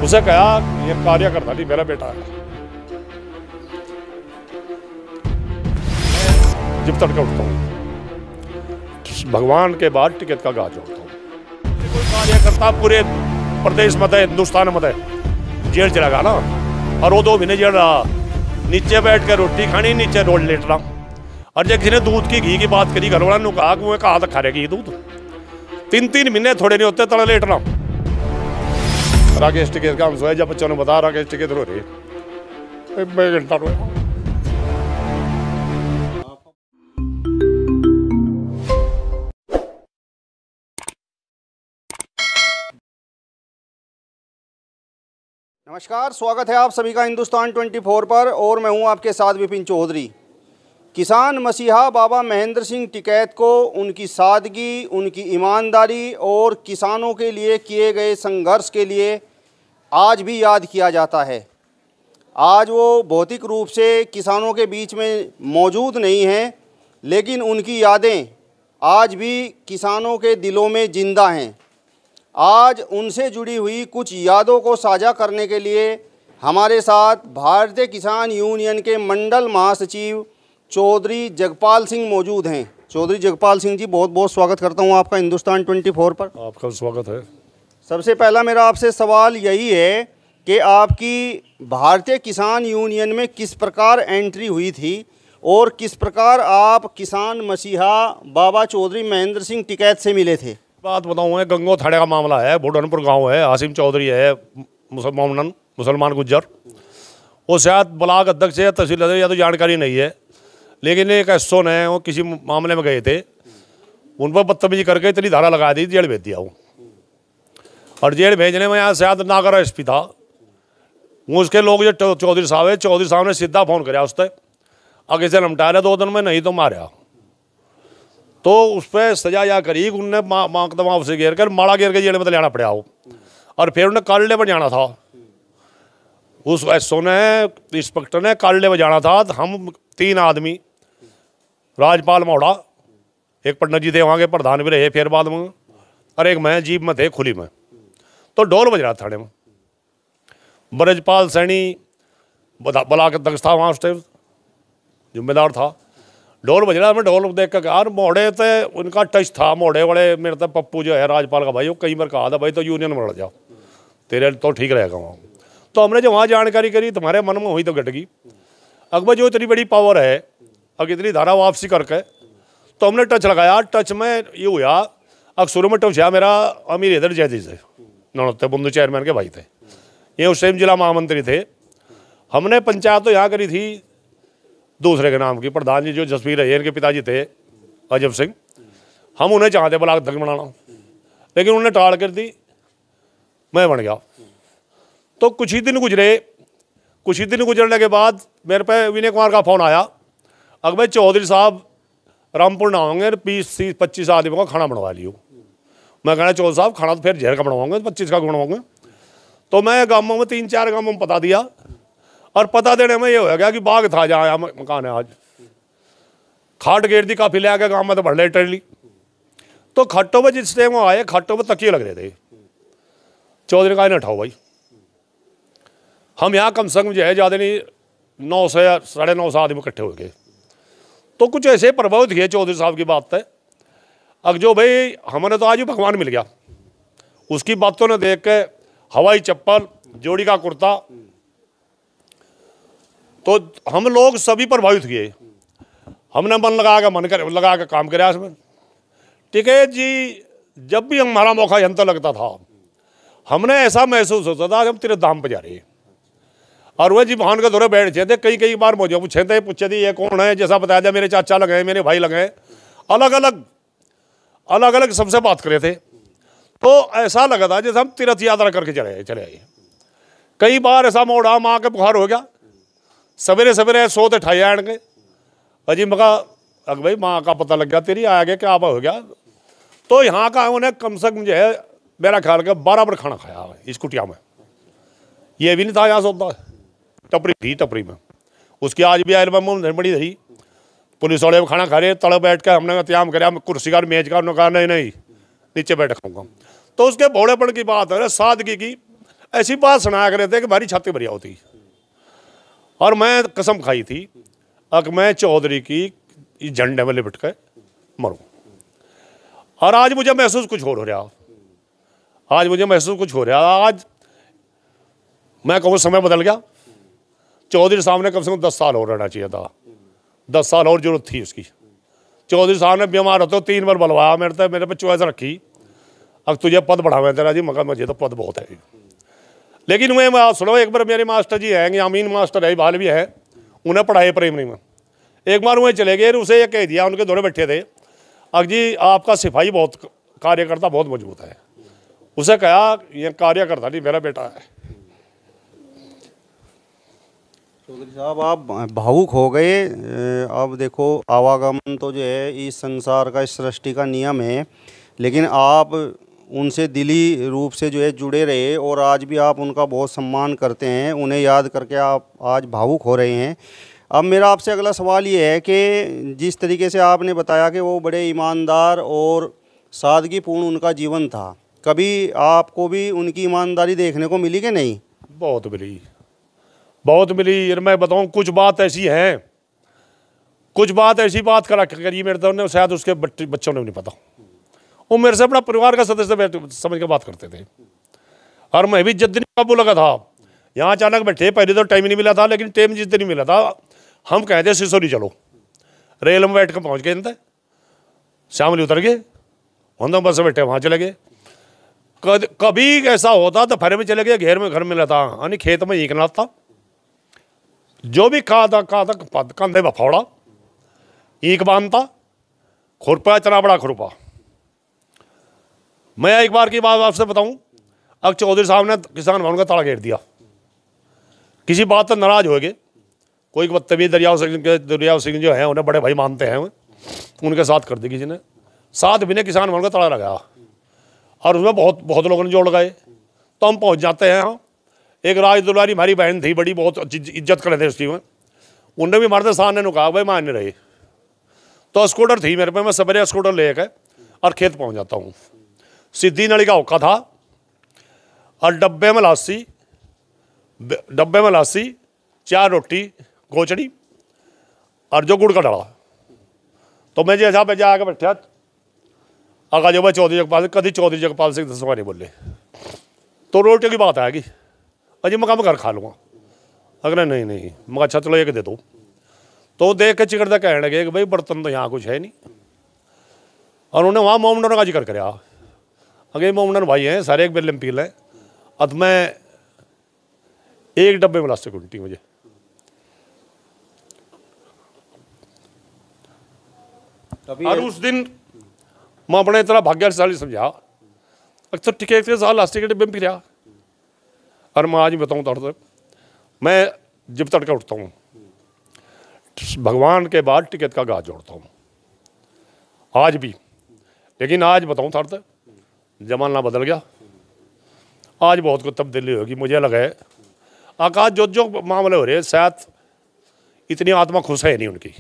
उसे कहा ये कार्यकर्ता नहीं मेरा बेटा है। जब तक उठता हूँ भगवान के बाद टिकट का गाज उठता हूँ। कोई कार्यकर्ता पूरे प्रदेश में है, हिंदुस्तान में है, जेल चला ना, और वो 2 महीने जेल रहा, नीचे बैठ कर रोटी खानी, नीचे रोड लेटना। और जब किसी ने दूध की घी की बात करी घर वालों ने कहा कि वो कहा था खा रहे दूध, 3 महीने थोड़े नहीं होते तड़ा लेटना। राकेश टिकैत का हम सोया, जब बच्चों ने बता राकेश टिकैत रो रहे, मैं घंटा रोया। नमस्कार, स्वागत है आप सभी का हिंदुस्तान 24 पर और मैं हूं आपके साथ विपिन चौधरी। किसान मसीहा बाबा महेंद्र सिंह टिकैत को उनकी सादगी, उनकी ईमानदारी और किसानों के लिए किए गए संघर्ष के लिए आज भी याद किया जाता है। आज वो भौतिक रूप से किसानों के बीच में मौजूद नहीं हैं, लेकिन उनकी यादें आज भी किसानों के दिलों में जिंदा हैं। आज उनसे जुड़ी हुई कुछ यादों को साझा करने के लिए हमारे साथ भारतीय किसान यूनियन के मंडल महासचिव चौधरी जगपाल सिंह मौजूद हैं। चौधरी जगपाल सिंह जी, बहुत बहुत स्वागत करता हूं आपका हिंदुस्तान 24 पर। आपका स्वागत है। सबसे पहला मेरा आपसे सवाल यही है कि आपकी भारतीय किसान यूनियन में किस प्रकार एंट्री हुई थी और किस प्रकार आप किसान मसीहा बाबा चौधरी महेंद्र सिंह टिकैत से मिले थे? बात बताऊँ है, गंगो थाड़े का मामला है, भूडनपुर गांव है, हासिम चौधरी है, मुसलमान गुज्जर, वो शायद ब्लॉक अध्यक्ष है, तहसील अध्यक्ष, या तो जानकारी नहीं है, लेकिन एक एसओ ने वो किसी मामले में गए थे, उन पर बदतमीजी करके इतनी धारा लगा दी, जेल भेज दिया वो। और जेल भेजने में यहाँ शायद नागर एसपी था, वो उसके लोग जो चौधरी साहब है, चौधरी साहब ने सीधा फोन कराया उस पर, आगे से लमटा रहे 2 दिन में, नहीं तो मारा। तो उस पर सजा या करी, उनने माकदमा से घेर कर माड़ा घेर के जेल में लाना पड़ा वो। और फिर उन्हें कालडे पर जाना था, उस एसओ ने, इंस्पेक्टर ने कालडे पर जाना था। हम 3 आदमी, राजपाल मोड़ा, एक पंडित जी थे वहाँ के प्रधान भी रहे फिर बाद में, और एक मैं जीप में थे खुली में। तो ढोल बज रहा थाने में, ब्रजपाल सैनी ब्लॉक अध्यक्ष था वहाँ उस टाइम, जिम्मेदार था। ढोल बज रहा, मैं ढोल देख कर यार मोड़े थे, उनका टच था मोड़े वाले मेरे तो पप्पू जो है राजपाल का भाई, वो कई बार कहा था भाई तो यूनियन में लड़ जाओ, तेरे तो ठीक रहेगा वहाँ। तो हमने जो वहाँ जानकारी करी, तुम्हारे मन में हुई तो घट गई। अकबर जो इतनी बड़ी पावर है, अगर इतनी धारा वापसी करके, तो हमने टच लगाया। टच में ये हुआ, अब शुरू में टच हुआ मेरा अमीर हैदर जैदी से, नौते बुंदू चेयरमैन के भाई थे, ये उस टाइम जिला महामंत्री थे। हमने पंचायत तो यहाँ करी थी दूसरे के नाम की, प्रधान जी जो जसवीर है, इनके पिताजी थे अजब सिंह, हम उन्हें चाहते ब्लॉक अध्यक्ष बनाना, लेकिन उन्होंने टाल कर दी, मैं बन गया। तो कुछ ही दिन गुजरने के बाद मेरे पे विनय कुमार का फ़ोन आया, अकबर चौधरी साहब रामपुर ना होंगे, 20-25 आदमियों का खाना बनवा लियो। मैं कहना चौधरी साहब खाना तो फिर जहर का बनवाऊंगे, 25 का बनवाऊंगे। तो मैं गाँवों में 3-4 गाँवों में पता दिया, और पता देने में ये हो गया कि बाग था जहाँ मकान है आज, खाट गेट दी काफ़ी ले आके गाँव में तो बढ़ ले टरली। तो खट्टों में जिस टाइम वो आए, खट्टों में तकिए लग रहे थे। चौधरी का ना उठाओ भाई, हम यहाँ कम से कम जो है ज़्यादा नहीं 9 से 9.5 आदमी इकट्ठे हो गए। तो कुछ ऐसे प्रभावित किए चौधरी साहब की बात है। अब जो भाई हमारे तो आज भी भगवान मिल गया, उसकी बातों ने देख के हवाई चप्पल, जोड़ी का कुर्ता, तो हम लोग सभी प्रभावित किए। हमने मन लगा के काम कराया इसमें। टिकैत जी जब भी हमारा मौका यंत्र लगता था, हमने ऐसा महसूस होता था हम तेरे दाम पे जा रहे हैं। और वह जी वाहन के दौरे बैठ थे, कई बार मुझे पूछे थे ये कौन है, जैसा बताया था मेरे चाचा लगे, मेरे भाई लगे, अलग अलग सबसे बात करे थे। तो ऐसा लगा था जैसे हम तीर्थ यात्रा करके चले आए। कई बार ऐसा मोड़ा माँ के बुखार हो गया, सवेरे सोते ठाई आएंगे, अजी मका अग भाई माँ का पता लग गया तेरी आ गया, क्या हो गया। तो यहाँ का उन्हें कम से कम जो है मेरा ख्याल का 12 बार खाना खाया इस कुटिया में। ये भी नहीं था यहाँ सोता, टपरी थी, टपरी में उसकी आज भी आयल बड़ी धरी, पुलिस वाले खाना खा रहे, तड़प बैठ कर हमने इंतजाम कराया कुर्सी का मेज का, उन्होंने कहा नहीं नीचे बैठ खाऊंगा। तो उसके भोड़ेपन की बात है, सादगी की, ऐसी बात सुनाया करे थे कि हमारी छाती बढ़िया होती। और मैं कसम खाई थी कि मैं चौधरी की झंडे में लिपट के मरूं। और आज मुझे महसूस कुछ हो रहा, आज मुझे महसूस कुछ हो रहा। आज मैं कहूँ समय बदल गया। चौधरी साहब ने कम से कम 10 साल और रहना चाहिए था, 10 साल और जरूरत थी उसकी। चौधरी साहब ने बीमार होते 3 बार बुलवाया मेरे पे चॉइस रखी, अब तुझे पद बढ़ावे तेरा जी, मगर मुझे तो पद बहुत है। लेकिन मैं सुनो, एक बार मेरे मास्टर जी हैं, अमीन मास्टर है, बाल भी है, उन्हें पढ़ाए प्राइमरी में। एक बार वहीं चले गए, उसे ये कह दिया, उनके दौरे बैठे थे, अब जी आपका सिपाही बहुत कार्यकर्ता बहुत मजबूत है। उसे कहा ये कार्यकर्ता नहीं मेरा बेटा है। चौधरी साहब आप भावुक हो गए। अब देखो आवागमन तो जो है इस संसार का, इस सृष्टि का नियम है, लेकिन आप उनसे दिली रूप से जो है जुड़े रहे और आज भी आप उनका बहुत सम्मान करते हैं। उन्हें याद करके आप आज भावुक हो रहे हैं। अब मेरा आपसे अगला सवाल ये है कि जिस तरीके से आपने बताया कि वो बड़े ईमानदार और सादगीपूर्ण उनका जीवन था, कभी आपको भी उनकी ईमानदारी देखने को मिली कि नहीं? बहुत मिली, बहुत मिली। मैं बताऊं, कुछ बात ऐसी है, कुछ बात ऐसी बात करी मेरे तो शायद उसके बच्चों ने भी नहीं पता। वो मेरे से अपना परिवार का सदस्य समझ के बात करते थे। और मैं भी जिस दिन काबू लगा था, यहाँ अचानक बैठे, पहले तो टाइम नहीं मिला था, लेकिन टाइम जिस दिन मिला था हम कहते सिसोरी चलो, रेल में बैठ कर पहुँच गए, शामली उतर गए, हम तो बस से बैठे वहाँ चले गए। कभी ऐसा होता तो फरे में चले गए, घेर में घर में लेता, यानी खेत में ईंक नाता, जो भी खाता कंधे में फावड़ा, ईंक बांधता, खुरपा, इतना बड़ा खुरपा। मैं एक बार की बात आपसे बताऊं, अब चौधरी साहब ने किसान भवन का ताला घेर दिया, किसी बात पर नाराज हो गए। कोई बदतमीज दरियाव सिंह जो है, उन्हें बड़े भाई मानते हैं, उनके साथ कर दी किसी ने, 7 महीने किसान भवन का ताला लगाया और उसमें बहुत लोगों ने जोड़ लगाए। तो हम पहुंच जाते हैं यहाँ। एक राज दुलारी हमारी बहन थी, बड़ी बहुत इज्जत करे थे उसकी, में उनने भी हमारे सामने ने कहा भाई मान नहीं रहे। तो स्कूटर थी मेरे पे, मैं सवेरे स्कूटर लेकर और खेत पहुँच जाता हूँ। सीधी नली का हुक्का था और डब्बे में लासी 4 रोटी गोचड़ी और जो गुड़ का डला। तो मैं जैसा पे जाकर बैठा, आगा जो भाई चौधरी जगपाल, कभी चौधरी जगपाल सिंह दसवा नहीं बोले। तो रोटी की बात आएगी, अजी मैं घर खा लूँगा, अगर नहीं मैं अच्छा चलो एक दे दो। तो देख के चिकड़ता कहने लगे कि भाई बर्तन तो यहाँ कुछ है नहीं। और उन्होंने वहाँ मोमडन का जिक्र कराया, अगे मोमडन भाई हैं सारे, एक बिल्ले में पी लें। अब मैं एक डब्बे में लास्टिक उल्टी मुझे। और उस दिन मैं अपने इतना भाग्यशाली समझा, अक्सर टिकट के साथ लास्टिक के डिब्बे में फिर। और मैं आज बताऊँ तो मैं जब तड़के उठता हूँ, भगवान के बाद टिकट का गाज जोड़ता हूँ आज भी। लेकिन आज बताऊँ था जमाना बदल गया, आज बहुत कुछ तब्दीली होगी। मुझे लगा है आकाश जो मामले हो रहे, शायद इतनी आत्मा खुश है नहीं उनकी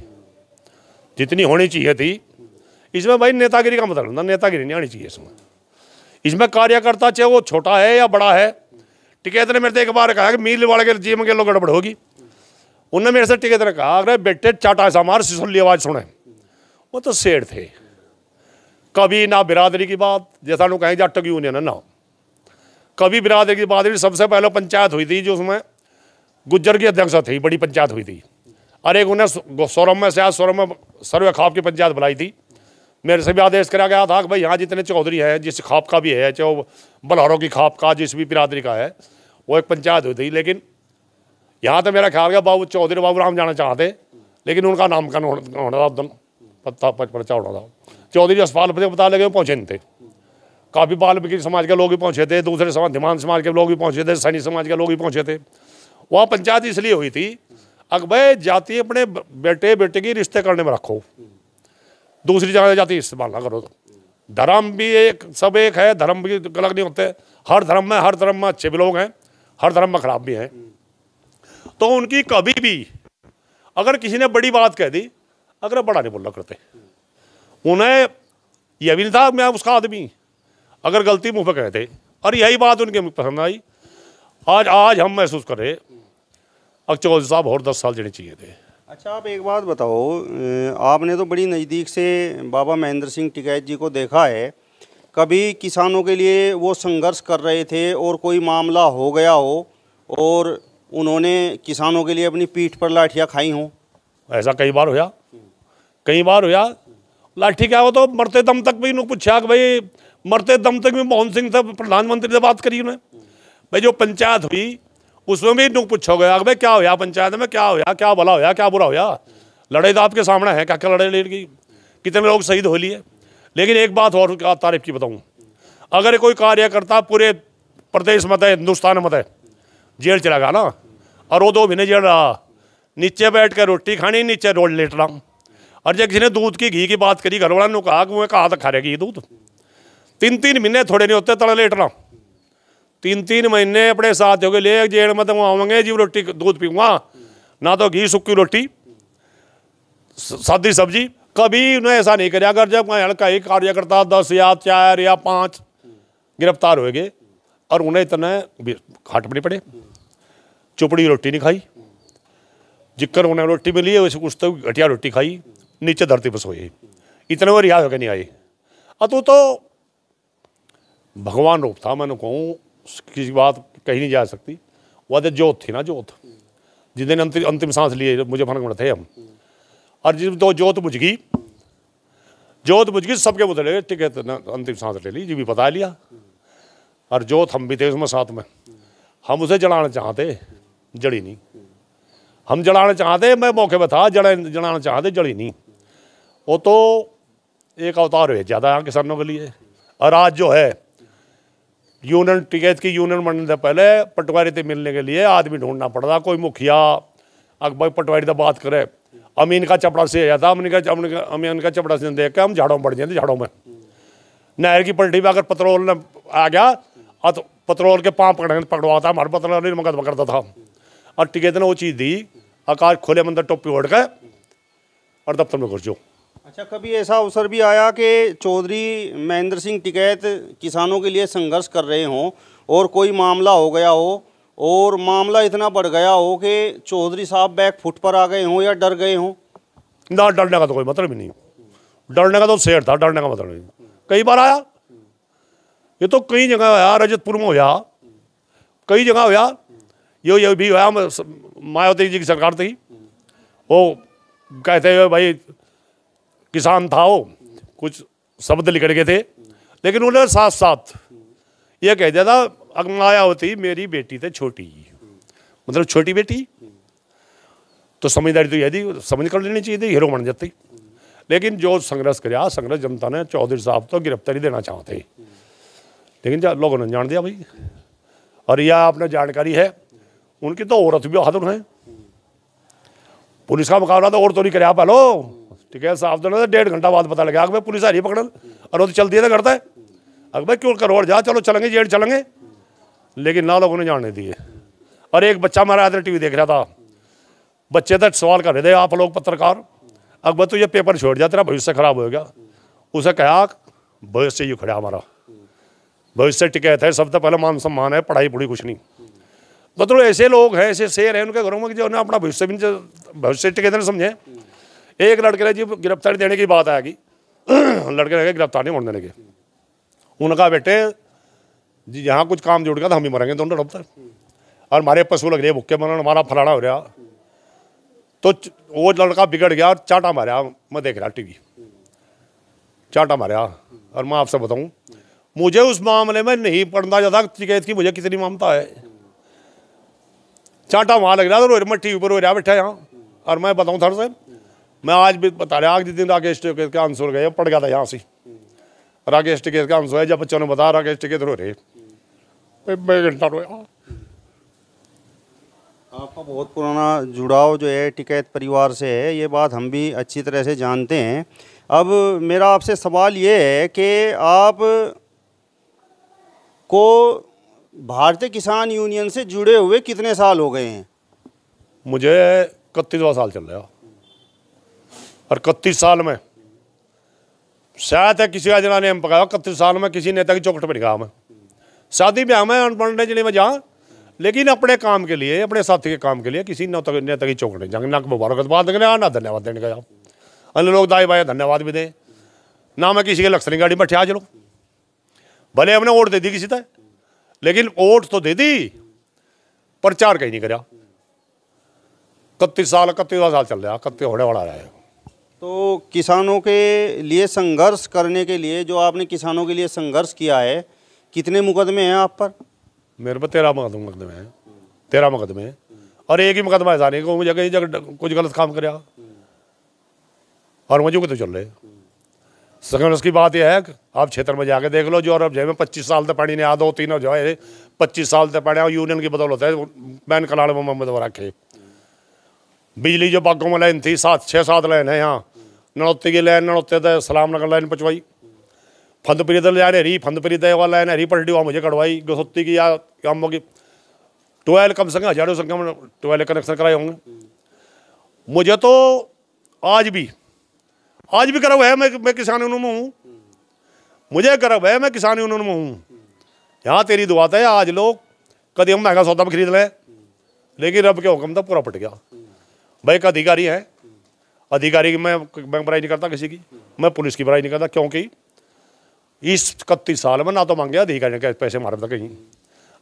जितनी होनी चाहिए थी। इसमें भाई नेतागिरी का मतलब ना, नेतागिरी नहीं आनी चाहिए इसमें कार्यकर्ता चाहे वो छोटा है या बड़ा है। टिकैत ने मेरे से एक बार कहा कि मील वाले के जीवन के लोग गड़बड़ होगी। उनने मेरे से टिकैत ने कहा अरे बेटे चाटा ऐसा मार सिसोली आवाज़ सुने। वो तो शेर थे, कभी ना बिरादरी की बात, जैसा लोग कहें जाट की यूनियन ना, कभी बिरादरी की बात। सबसे पहले पंचायत हुई थी जो उसमें गुज्जर की अध्यक्षता थी, बड़ी पंचायत हुई थी। और एक उन्हें सोरम में सर्वे खाप की पंचायत बुलाई थी। मेरे से भी आदेश करा गया था कि भाई यहाँ जितने चौधरी हैं, जिस खाप का भी है, चाहे वो बलहरों की खाप का, जिस भी बिरादरी का है, वो एक पंचायत हुई थी। लेकिन यहाँ तो मेरा ख्याल गया बाबू चौधरी बाबू राम जाना चाहते, लेकिन उनका नामकरण होना था उस दिन, पर्चा होना था। चौधरी अस्पताल लगे पहुँचे नहीं थे। काफ़ी वाल्मीकि समाज के लोग भी पहुँचे थे, दूसरे समाज धीमान समाज के लोग भी पहुँचे थे, सैनिक समाज के लोग भी पहुँचे थे। वहाँ पंचायत इसलिए हुई थी भाई जाति अपने बेटे बेटे की रिश्ते करने में रखो, दूसरी जगह जाति इस्तेमाल ना करो। धर्म भी एक, सब एक है, धर्म भी अलग नहीं होते। हर धर्म में अच्छे भी लोग हैं, हर धर्म में खराब भी हैं। तो उनकी कभी भी अगर किसी ने बड़ी बात कह दी, अगर बड़ा नहीं बोलना करते। उन्हें यह भी नहीं था मैं उसका आदमी, अगर गलती मुँह पर कहते। और यही बात उनके पसंद आई। आज आज हम महसूस कर रहे अब चौधरी साहब और 10 साल देने चाहिए थे। अच्छा, आप एक बात बताओ, आपने तो बड़ी नज़दीक से बाबा महेंद्र सिंह टिकैत जी को देखा है, कभी किसानों के लिए वो संघर्ष कर रहे थे और कोई मामला हो गया हो और उन्होंने किसानों के लिए अपनी पीठ पर लाठियाँ खाई हों? ऐसा कई बार होया, कई बार होया। लाठी क्या हो तो मरते दम तक भी इन्होंने पूछा कि भाई मरते दम तक भी मोहन सिंह से प्रधानमंत्री से बात करी उन्हें। भाई जो पंचायत हुई उसमें भी इन्होंने पूछा गया कि भाई क्या होया पंचायत में, क्या होया, क्या भला होया, क्या बुरा होया। लड़ाई तो आपके सामने है, क्या क्या लड़ाई लड़ गई, कितने लोग शहीद हो लिए। लेकिन एक बात और तारीफ की बताऊँ, अगर कोई कार्यकर्ता पूरे प्रदेश मत है, हिंदुस्तान मत है, जेल चला गया ना और वो 2 महीने जेल रहा, नीचे बैठ कर रोटी खानी, नीचे रोड लेटना। और जब किसी ने दूध की घी की बात करी, घर वालों ने कहा कि मैं कहाँ तक खा रहेगी दूध। 3-3 महीने थोड़े नहीं होते तड़ा लेटना, 3-3 महीने अपने साथियों के लिए जेल में तो आवेंगे जी, रोटी दूध पीऊँगा, ना तो घी, सूखी रोटी, सादी सब्जी। कभी उन्हें ऐसा नहीं कराया। अगर जब हल्का ही कार्यकर्ता 10 या 4 या 5 गिरफ्तार हो गए और उन्हें इतने घाट नहीं पड़े, चुपड़ी रोटी नहीं खाई, जिक्कर उन्हें रोटी मिली है उस तो घटिया रोटी खाई, नीचे धरती पर सोए, इतने वो रिहाई होकर नहीं आई। तो भगवान रूप था, मैंने कहूँ किसी बात कही नहीं जा सकती। वह जोत थी ना, जोत जिस दिन अंतिम सांस लिए मुझे फर्क पड़े थे हम, और जिस तो जोत बुझ गई, जोत बुझ गई, सबके बदले टिकट अंतिम सांस ले ली, जी भी बता लिया। और जोत हम भी थे उसमें साथ में, हम उसे जलाना चाहते, जड़ी नहीं। हम जलाना चाहते, मैं मौके पर था, जलाना चाहते, जड़ी नहीं। वो तो एक अवतार है ज़्यादा यहाँ किसानों के लिए। और आज जो है यूनियन टिकैत की यूनियन बनने से पहले पटवारी से मिलने के लिए आदमी ढूंढना पड़ रहा। कोई मुखिया अकबर पटवारी से बात करे, अमीन का चपड़ा से जाता, अमीन का चपड़ा से देख के हम झाड़ों में बढ़ जाते, झाड़ों में। नहर की पलटी में अगर पेट्रोल न आ गया तो पेट्रोल के पाँव पकड़वाता, हमारे पेट्रोल मकदमा करता था। और टिकैत ने वो चीज़ दी, आकाश खोले मंदिर टोपी ओढ़ के और दफ्तर में घुस जाओ। अच्छा, कभी ऐसा अवसर भी आया कि चौधरी महेंद्र सिंह टिकैत किसानों के लिए संघर्ष कर रहे हों और कोई मामला हो गया हो और मामला इतना बढ़ गया हो कि चौधरी साहब बैक फुट पर आ गए हों या डर गए हों? ना, डरने का तो कोई मतलब ही नहीं, डरने का तो शेर था, डरने का मतलब नहीं। कई बार आया, ये तो कई जगह आया, रजतपुर में होया, कई जगह होया, ये भी होया। मायावती जी की सरकार थी, वो कहते हुए भाई किसान था, वो कुछ शब्द लिख गए थे, लेकिन उन्होंने साथ साथ ये कह दिया था, अगर मायावती मेरी बेटी थे छोटी, मतलब छोटी बेटी, तो समझदारी तो यदि समझ कर लेनी चाहिए थी, हीरो बन जाती। लेकिन जो संघर्ष कराया, संघर्ष जनता ने चौधरी साहब तो गिरफ्तारी देना चाहते, लेकिन लोगों ने जान दिया भाई। और यह आपने जानकारी है, उनकी तो औरत भी बहादुर है, पुलिस का मुकाबला तो और तो नहीं कराया पहलो, ठीक है साहब। तो 1.5 घंटा बाद पता लगा कि भाई पुलिस आ रही पकड़न, और वो तो चलती है करता है, अगर भाई क्यों करोड़ जा, चलो चलेंगे, जेल चलेंगे। लेकिन ना लोगों ने जानने दिए। और एक बच्चा हमारा आदर टीवी देख रहा था, बच्चे तक सवाल कर रहे थे, आप लोग पत्रकार, अकबर तो ये पेपर छोड़ जा, तेरा भविष्य खराब हो गया। उसे कहा भविष्य ये खड़ा हमारा, भविष्य टिकैत है, सबसे पहले मान सम्मान है, पढ़ाई पढ़ी कुछ नहीं। मतलब ऐसे लोग हैं, ऐसे शेर हैं उनके घरों में जो अपना भविष्य टिकैत नहीं समझे। एक लड़के ने जी गिरफ्तारी देने की बात आएगी, लड़के ने गिरफ्तार नहीं होने देंगे। उन्होंने कहा बेटे जी यहाँ कुछ काम जुड़ गया तो हम ही मरेंगे दोनों डॉक्टर, और हमारे पशु लग रहे भुक्के मरना, हमारा फलाना हो रहा। तो वो लड़का बिगड़ गया और चाटा मारा, मैं देख रहा टीवी, चाटा मारा। और मैं आपसे बताऊं, मुझे उस मामले में नहीं पढ़ना ज़्यादा टिकैत की मुझे कितनी ममता है। चाटा वहाँ लग रहा था, मैं टीवी पर रो रहा बैठा यहाँ। और मैं बताऊँ थर से, मैं आज भी बता रहा, आज जिस दिन राकेश टिकैत का आंसर गए पड़ गया था यहाँ से, राकेश टिकैत का आंसर है, जब बच्चों ने बताया राकेश टिकैत रो रहे, मैं घंटा रोया। आपका बहुत पुराना जुड़ाव जो है टिकैत परिवार से है, ये बात हम भी अच्छी तरह से जानते हैं। अब मेरा आपसे सवाल ये है कि आप को भारतीय किसान यूनियन से जुड़े हुए कितने साल हो गए हैं? मुझे 31वां साल चल रहा, और 31 साल में शायद है किसी का जना ने हम पकाया, 31 साल में किसी नेता की चौकट पर गया। मैं शादी ब्याह में अनपढ़ जिले में जहाँ लेकिन अपने काम के लिए, अपने साथी के काम के लिए किसी न तक चौंकने जंग ना मुबारकबाद देने ना धन्यवाद देने का। अन्य लोग दाई बाई धन्यवाद भी दें ना, मैं किसी के लक्ष्य गाड़ी में ठिया चलो, भले हमने वोट दे दी किसी तक, लेकिन वोट तो दे दी, प्रचार कहीं नहीं करा। 31 साल चल रहा, 31 होने वाला है। तो किसानों के लिए संघर्ष करने के लिए जो आपने किसानों के लिए संघर्ष किया है, कितने मुकदमे हैं आप पर? मेरे पर 13 मुकदमे हैं, 13 मुकदमे हैं। और एक ही मुकदमा ऐसा नहीं कि मुझे कहीं जगह कुछ गलत काम कराया, और मुझे को तो चल रहे। संघर्ष की बात यह है कि आप क्षेत्र में जाके देख लो, जो और अब जो 25 साल तक पानी नहीं आ, 2-3 जो है 25 साल तक पानी यूनियन की बदौलत है। बैन कलाड़ में मोहम्मद रखे बिजली जो बागों में लाइन थी 6-7 लाइन है यहाँ, नड़ोत्ती की लाइन, नड़ोत्ते तो सलाम नगर लाइन पचवाई, फंदपरी दल लाइन हरी, फंदपरी दे वाला लाइन हरी पलटी वहाँ मुझे कटवाई, गसोत्ती की या कामों की 12 कम से कम हजारों संख्या में 12 कनेक्शन कराए होंगे। मुझे तो आज भी गर्व है, मैं किसान यूनियन में हूँ, मुझे गर्व है मैं किसान यूनियन में हूँ। यहाँ तेरी दुआ है आज लोग कभी हम महंगा सौदा में खरीद लें, लेकिन रब के हुक्म तो पूरा पट गया। भाई एक अधिकारी है, अधिकारी की मैं बुराई नहीं करता किसी की, मैं पुलिस की बुराई नहीं करता, क्योंकि इस 31 साल में ना तो मांगे अधिकारी ने पैसे मारे था कहीं,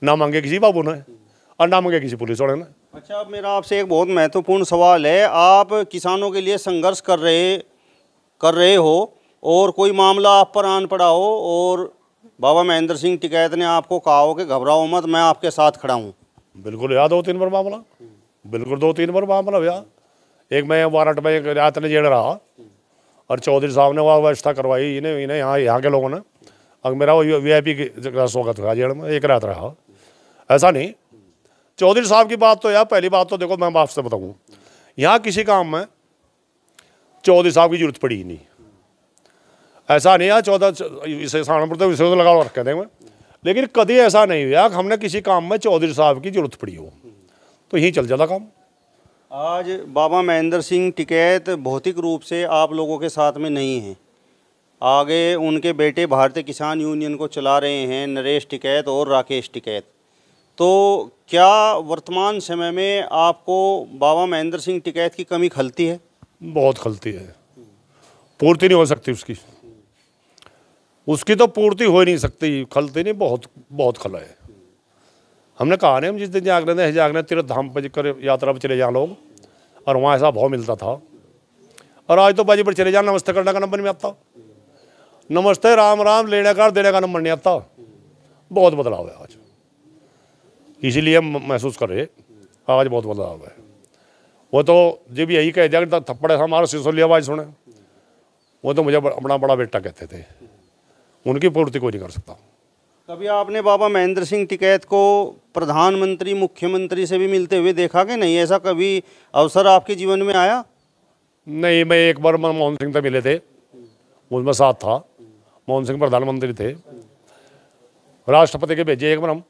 ना मांगे किसी बाबू ने, और ना मांगे किसी पुलिस वाले ने। अच्छा, अब मेरा आपसे एक बहुत महत्वपूर्ण सवाल है, आप किसानों के लिए संघर्ष कर रहे हो और कोई मामला आप पर आन पड़ा हो और बाबा महेंद्र सिंह टिकैत ने आपको कहा हो कि घबराओ मत, मैं आपके साथ खड़ा हूँ। बिल्कुल याद 2-3 बार मामला, बिल्कुल 2-3 बार मामला भैया। एक मैं वारंट में एक रात ने जेल रहा और चौधरी साहब ने वह व्यवस्था करवाई, इन्हें यहाँ के लोगों ने, अब मेरा वो VIP का स्वागत हुआ जेल में, एक रात रहा। ऐसा नहीं, चौधरी साहब की बात तो यार, पहली बात तो देखो मैं आपसे बताऊँ, यहाँ किसी काम में चौधरी साहब की जरूरत पड़ी ही नहीं। ऐसा नहीं है 14 इसे सहारनपुर तो विषय लगा रखे थे मैं, लेकिन कभी ऐसा नहीं हुआ कि हमने किसी काम में चौधरी साहब की जरूरत पड़ी हो, तो यहीं चल जाता काम। आज बाबा महेंद्र सिंह टिकैत भौतिक रूप से आप लोगों के साथ में नहीं हैं, आगे उनके बेटे भारतीय किसान यूनियन को चला रहे हैं, नरेश टिकैत और राकेश टिकैत। तो क्या वर्तमान समय में आपको बाबा महेंद्र सिंह टिकैत की कमी खलती है? बहुत खलती है, पूर्ति नहीं हो सकती उसकी तो पूर्ति हो ही नहीं सकती, खलती नहीं, बहुत खला है। हमने कहा नहीं, हम जिस दिन जागने तीर्थ धाम पर कर यात्रा पर चले जाए लोग, और वहाँ ऐसा भाव मिलता था, और आज तो बाजी पर चले जाए नमस्ते करने का नंबर नहीं आता, नमस्ते राम राम लेने का देने का नंबर नहीं आता। बहुत बदलाव है आज, इसीलिए हम महसूस कर रहे आज बहुत बदलाव है। वो तो जब यही कह दिया थप्पड़ हमारा सिसोली आवाज़ सुने, वो तो मुझे अपना बड़ा बेटा कहते थे, उनकी पूर्ति कोई नहीं कर सकता। कभी आपने बाबा महेंद्र सिंह टिकैत को प्रधानमंत्री मुख्यमंत्री से भी मिलते हुए देखा कि नहीं? ऐसा कभी अवसर आपके जीवन में आया? नहीं, मैं एक बार मनमोहन सिंह से मिले थे, उसमें साथ था, मनमोहन सिंह प्रधानमंत्री थे, राष्ट्रपति के भेजे एक बार हम,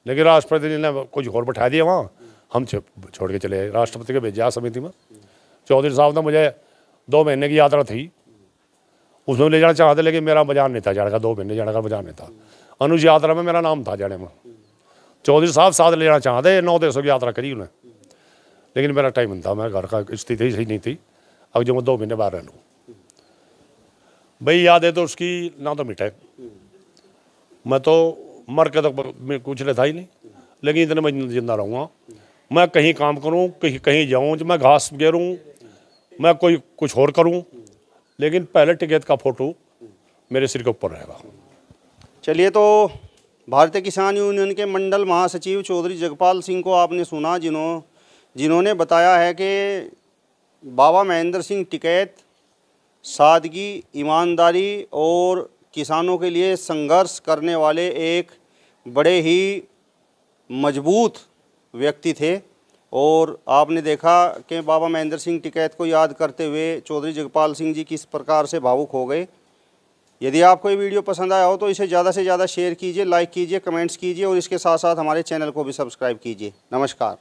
लेकिन राष्ट्रपति ने कुछ और बैठा दिया वहाँ, हम छोड़ के चले, राष्ट्रपति के भेजा समिति में। चौधरी साहब ने मुझे 2 महीने की यात्रा थी, उसमें ले जाना चाहते, लेकिन मेरा बजान नहीं था जाने का, 2 महीने जाने का बजान नहीं था। अनुज यात्रा में मेरा नाम था जाने में, चौधरी साहब साथ ले जाना चाहते, 9 देशों की यात्रा करी उन्हें, लेकिन मेरा टाइम नहीं था, मेरे घर का स्थिति सही नहीं थी, अब जो मैं 2 महीने बाहर रह लूँ। भाई याद है तो उसकी ना तो मिटे, मैं तो मर के तो कुछ नहीं था ही नहीं, लेकिन इतने मैं जिंदा रहूँगा। मैं कहीं काम करूँ, कहीं जाऊँ, मैं घास गेरूँ, मैं कोई कुछ और करूँ, लेकिन पहले टिकैत का फोटो मेरे सिर के ऊपर रहेगा। चलिए, तो भारतीय किसान यूनियन के मंडल महासचिव चौधरी जगपाल सिंह को आपने सुना, जिन्होंने बताया है कि बाबा महेंद्र सिंह टिकैत सादगी, ईमानदारी और किसानों के लिए संघर्ष करने वाले एक बड़े ही मजबूत व्यक्ति थे। और आपने देखा कि बाबा महेंद्र सिंह टिकैत को याद करते हुए चौधरी जगपाल सिंह जी किस प्रकार से भावुक हो गए। यदि आपको ये वीडियो पसंद आया हो तो इसे ज़्यादा से ज़्यादा शेयर कीजिए, लाइक कीजिए, कमेंट्स कीजिए और इसके साथ साथ हमारे चैनल को भी सब्सक्राइब कीजिए। नमस्कार।